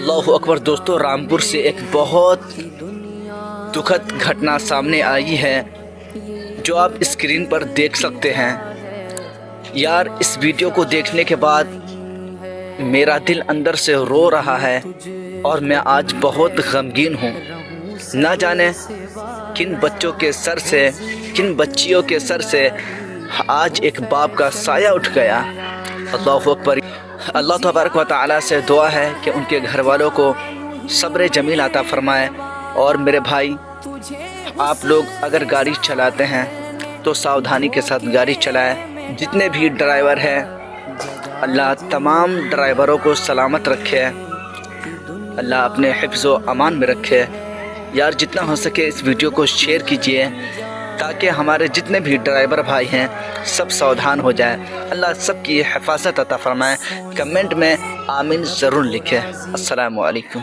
अल्लाह अकबर। दोस्तों, रामपुर से एक बहुत दुखद घटना सामने आई है जो आप स्क्रीन पर देख सकते हैं। यार, इस वीडियो को देखने के बाद मेरा दिल अंदर से रो रहा है और मैं आज बहुत गमगीन हूँ। ना जाने किन बच्चों के सर से, किन बच्चियों के सर से आज एक बाप का साया उठ गया। अल्लाह अकबर। अल्लाह तबारक व तआला से दुआ है कि उनके घर वालों को सब्र जमील अता फरमाए। और मेरे भाई, आप लोग अगर गाड़ी चलाते हैं तो सावधानी के साथ गाड़ी चलाएं। जितने भी ड्राइवर हैं, अल्लाह तमाम ड्राइवरों को सलामत रखे, अल्लाह अपने हिफ्ज़ व अमान में रखे। यार, जितना हो सके इस वीडियो को शेयर कीजिए ताकि हमारे जितने भी ड्राइवर भाई हैं सब सावधान हो जाए। अल्लाह सबकी हिफाजत अता फरमाए। कमेंट में आमीन ज़रूर लिखें। अस्सलामु अलैकुम।